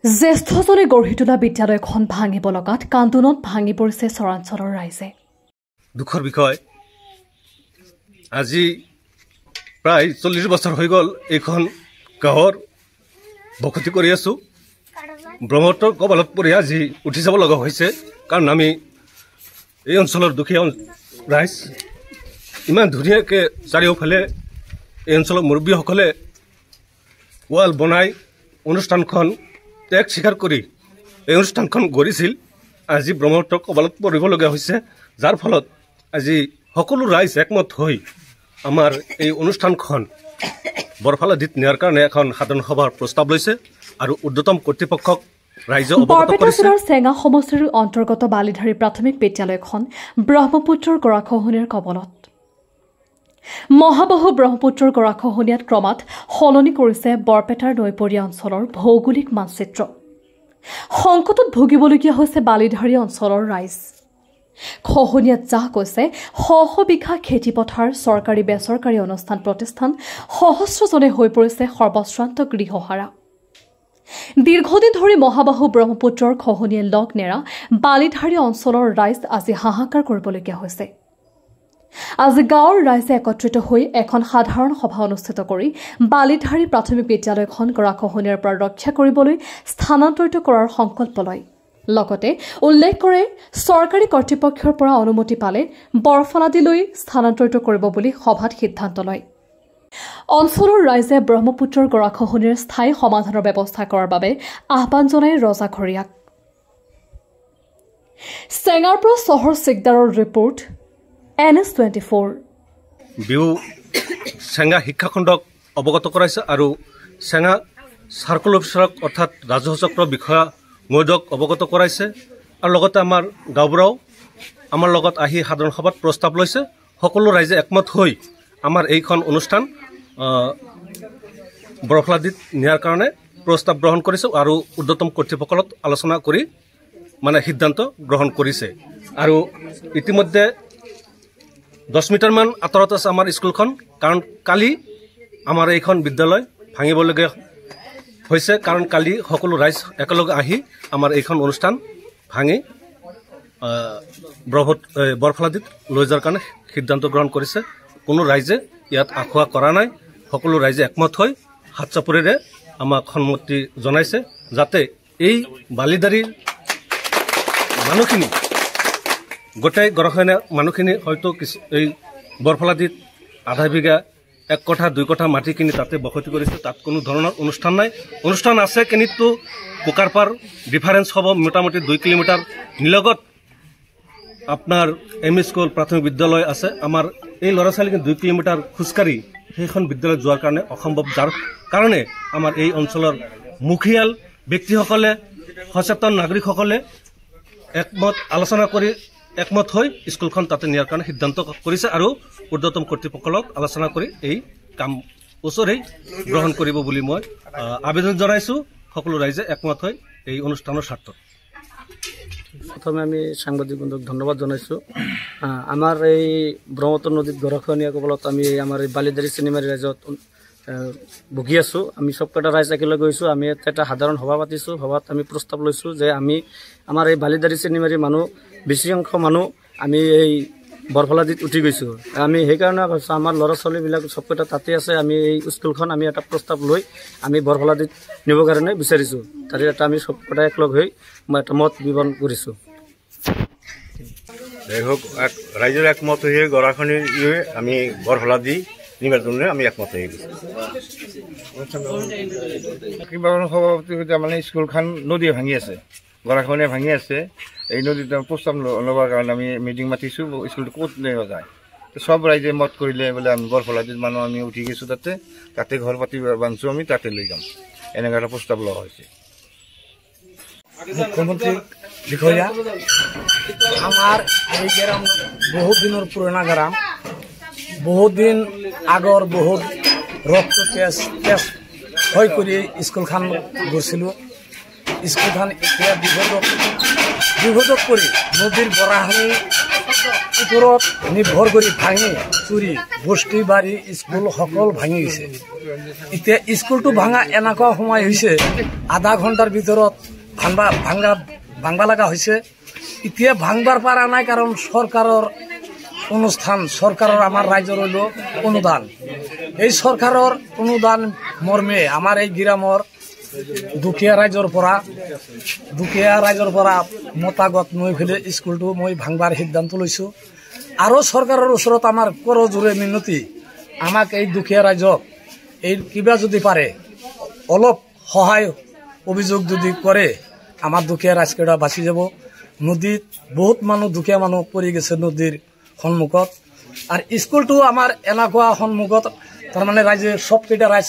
জ্যেষ্ঠজনে গঢ়ি তোলা বিদ্যালয়খন ভাঙিব লগাত কান্দোনত ভাঙি পৰিছে চৰাঞ্চলৰ ৰাইজে। দুখৰ বিষয়, আজি প্ৰায় 40 বছৰ হৈ গ'ল এইখন গাঁৱৰ বসতি কৰি আছোঁ। ব্ৰহ্মপুত্ৰৰ কবলত পৰি আজি উঠি যাব লগা হৈছে, কাৰণ আমি এই অঞ্চলৰ দুখীয়া ৰাইজ ইমান ধুনীয়াকৈ চাৰিওফালে এই অঞ্চলৰ মুৰব্বীসকলে ৱাল বনাই অনুষ্ঠানখন ত্যাগ স্বীকাৰ কৰি এই অনুষ্ঠানখন গঢ়িছিল। আজি ব্ৰহ্মপুত্ৰৰ কবলত পৰিবলগীয়া হৈছে, যাৰ ফলত আজি সকলো ৰাইজ একমত হৈ আমাৰ এই অনুষ্ঠানখন বৰফালাদিত নিয়াৰ কাৰণে এখন সাধাৰণ সভাৰ প্ৰস্তাৱ লৈছে আৰু উৰ্ধতম কৰ্তৃপক্ষক ৰাইজে অৱগত কৰিছে। চেঙা সমষ্টিৰ অন্তৰ্গত বালিধাৰী প্ৰাথমিক বিদ্যালয়খন ব্ৰহ্মপুত্ৰৰ গৰাখহনীয়াৰ কবলত। মহাবাহু ব্ৰহ্মপুত্ৰৰ গৰাখহনীয়াত ক্ৰমাৎ সলনি কৰিছে বৰপেটাৰ নৈপৰীয়া অঞ্চলৰ ভৌগোলিক মানচিত্ৰ। সংকটত ভুগিবলগীয়া হৈছে বালিধাৰী অঞ্চলৰ ৰাইজ। খহনীয়াত জাহ গৈছে শ শ বিঘা খেতিপথাৰ, চৰকাৰী বেচৰকাৰী অনুষ্ঠান প্ৰতিষ্ঠান, সহস্ৰজনে হৈ পৰিছে সৰ্বশ্ৰান্ত গৃহহাৰা। দীৰ্ঘদিন ধৰি মহাবাহু ব্ৰহ্মপুত্ৰৰ খহনীয়ে লগ নেৰা বালিধাৰী অঞ্চলৰ ৰাইজ আজি হাহাকাৰ কৰিবলগীয়া হৈছে। আজি গাঁৱৰ ৰাইজে একত্ৰিত হৈ এখন সাধাৰণ সভা অনুষ্ঠিত কৰি বালিধাৰী প্ৰাথমিক বিদ্যালয়খন গৰাখহনীয়াৰ পৰা ৰক্ষা কৰিবলৈ স্থানান্তৰিত কৰাৰ সংকল্প লয়। লগতে উল্লেখ কৰে চৰকাৰী কৰ্তৃপক্ষৰ পৰা অনুমতি পালে বৰফালাদিলৈ স্থানান্তৰিত কৰিব বুলি সভাত সিদ্ধান্ত লয়। অঞ্চলৰ ৰাইজে ব্ৰহ্মপুত্ৰৰ গৰাখহনীয়াৰ স্থায়ী সমাধানৰ ব্যৱস্থা কৰাৰ বাবে আহ্বান জনায় ৰজাঘৰীয়াক। চেঙাৰ পৰা চহৰ চিকদাৰৰ ৰিপৰ্ট, NS24। বিহু চেঙা শিক্ষাখণ্ডক অৱগত কৰাইছে আৰু চেঙা চাৰ্কল অফিচাৰক অৰ্থাৎ ৰাজহ চক্ৰৰ বিষয়া মহোদয়ক অৱগত কৰাইছে, আৰু লগতে আমাৰ গাঁওবুঢ়াও আমাৰ লগত আহি সাধাৰণ সভাত প্ৰস্তাৱ লৈছে। সকলো ৰাইজে একমত হৈ আমাৰ এইখন অনুষ্ঠান বৰফালাদিত নিয়াৰ কাৰণে প্ৰস্তাৱ গ্ৰহণ কৰিছে আৰু উৰ্ধতম কৰ্তৃপক্ষৰ লগত আলোচনা কৰি সিদ্ধান্ত গ্ৰহণ কৰিছে। আৰু ইতিমধ্যে 10 মিটাৰমান আঁতৰত আছে আমাৰ স্কুলখন, কাৰণ কালি আমাৰ এইখন বিদ্যালয় ভাঙিবলগীয়া হৈছে, কাৰণ কালি সকলো ৰাইজ একেলগে আহি আমাৰ এইখন অনুষ্ঠান ভাঙি বৰফালাদিত লৈ যোৱাৰ কাৰণে সিদ্ধান্ত গ্ৰহণ কৰিছে। কোনো ৰাইজে ইয়াত আখুৱা কৰা নাই, সকলো ৰাইজে একমত হৈ হাত চাপৰিৰে আমাক সন্মতি জনাইছে, যাতে এই বালিধাৰীৰ মানুহখিনি, গোটেই গৰাখহনীয়া মানুহখিনি হয়তো এই বৰফালাদিত আধা বিঘা 1 কঠা 2 কঠা মাটি কিনি তাতে বসতি কৰিছে, তাত কোনো ধৰণৰ অনুষ্ঠান নাই। অনুষ্ঠান আছে কিন্তু কোকাৰপাৰ ডিফাৰেঞ্চ হ'ব মোটামুটি 2 কিলোমিটাৰ। নিলগত আপোনাৰ ME স্কুল প্ৰাথমিক বিদ্যালয় আছে। আমাৰ এই ল'ৰা ছোৱালীক 2 কিলোমিটাৰ খোজকাঢ়ি সেইখন বিদ্যালয়ত যোৱাৰ কাৰণে অসম্ভৱ, যাৰ কাৰণে আমাৰ এই অঞ্চলৰ মুখিয়াল ব্যক্তিসকলে, সচেতন নাগৰিকসকলে আলোচনা কৰি একমত হৈ স্কুলখন তাতে নিয়াৰ কাৰণে সিদ্ধান্ত কৰিছে আৰু উৰ্ধতম কৰ্তৃপক্ষৰ লগত আলোচনা কৰি এই কাম ওচৰেই গ্ৰহণ কৰিব বুলি মই আবেদন জনাইছোঁ। সকলো ৰাইজে একমত হৈ এই অনুষ্ঠানৰ স্বাৰ্থত। প্ৰথমে আমি সাংবাদিক বন্ধুক ধন্যবাদ জনাইছোঁ। আমাৰ এই ব্ৰহ্মপুত্ৰ নদীত গৰাখহনীয়া কবলত আমি আমাৰ এই বালিধাৰী চিনেমাৰী ৰাইজত ভুগি আছোঁ। আমি চবকেইটা ৰাইজ একেলগে গৈছোঁ। আমি এটা সাধাৰণ সভা পাতিছোঁ। সভাত আমি প্ৰস্তাৱ লৈছোঁ যে আমাৰ এই বালিধাৰী চিনেমাৰী মানুহ বেছি অংশ মানুহ আমি এই বৰফালাদিত উঠি গৈছোঁ। আমি সেইকাৰণে কৈছোঁ আমাৰ ল'ৰা ছোৱালীবিলাক চবকেইটা তাতে আছে। আমি এই স্কুলখন আমি এটা প্ৰস্তাৱ লৈ আমি বৰফালাদিত নিবৰ কাৰণে বিচাৰিছোঁ। তাৰে এটা আমি চবকেইটা একলগ হৈ মই এটা মত বিৱৰণ কৰিছোঁ। ৰাইজৰ একমত হৈ গৰাখহনী আমি বৰফালাদি নিবার জন্য আমি একমত হয়ে গেছি। মানে স্কুলখন নদী ভাঙি আছে, গৰাখহনীয়া ভাঙি আছে। এই নদীত প্ৰস্তাৱ ল'বৰ কাৰণে আমি মিটিং মাতিছোঁ, স্কুলটো ক'ত লৈ যায়। সব ৰাইজে মত কৰিলে বোলে আমি বৰফালাদিত মানুহ আমি উঠি গৈছোঁ, তাতে ঘৰ পাতি বান্ধিছোঁ, আমি তাতে লৈ যাম, এনেকুৱা এটা প্ৰস্তাৱ লোৱা হৈছে। মুখ্যমন্ত্ৰী বিষয়া, আমাৰ এই গ্ৰাম বহুত দিনৰ পুৰণা গ্ৰাম, বহুত দিন আগৰ বহুত ৰক্ত তেজ হৈ কৰি স্কুলখন গৈছিলোঁ। স্কুলখন এতিয়া বিপদত পৰি নদীৰ গৰাখহনী ওপৰত নিৰ্ভৰ কৰি ভাঙি চুৰি বস্তি বাৰী স্কুল সকল ভাঙি গৈছে। এতিয়া স্কুলটো ভাঙা এনেকুৱা সময় হৈছে আধা ঘণ্টাৰ ভিতৰত ভাঙবা লগা হৈছে। এতিয়া ভাঙবাৰ পৰা নাই, কাৰণ চৰকাৰৰ অনুষ্ঠান, চৰকাৰৰ আমাৰ ৰাইজৰ হইল অনুদান। এই চৰকাৰৰ অনুদান মৰ্মে আমাৰ এই গ্ৰামৰ দুখীয়া ৰাইজৰ পৰা মতাগত লৈ ফেলে স্কুলটো মই ভাঙবাৰ সিদ্ধান্ত লৈছোঁ। আৰু চৰকাৰৰ ওচৰত আমাৰ কৰজোৰে মিনতি, আমাক এই দুখীয়া ৰাইজক এই কিবা যদি পাৰে অলপ সহায় অভিযোগ যদি কৰে, আমাৰ দুখীয়া ৰাইজকেইটা বাচি যাব। নদীত বহুত মানুহ, দুখীয়া মানুহ পৰি গৈছে নদীৰ সন্মুখত। আৰু স্কুলটো আমাৰ এনেকুৱা সন্মুখত, তাৰমানে ৰাইজে চবকেইটা ৰাইজ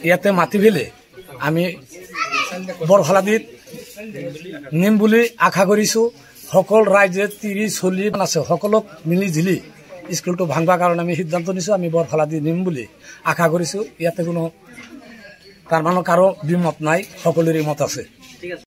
ইয়াতে মাতি ফেলে আমি বৰফালাদিত নিম বুলি আশা কৰিছোঁ। সকল ৰাইজে 30-40 আছে, সকলক মিলি ঝিলি স্কুলটো ভাঙবাৰ কাৰণে আমি সিদ্ধান্ত নিছোঁ। আমি বৰফালাদি নিম বুলি আশা কৰিছোঁ। ইয়াতে কোনো তাৰমানে কাৰো বিমত নাই, সকলোৰে মত আছে।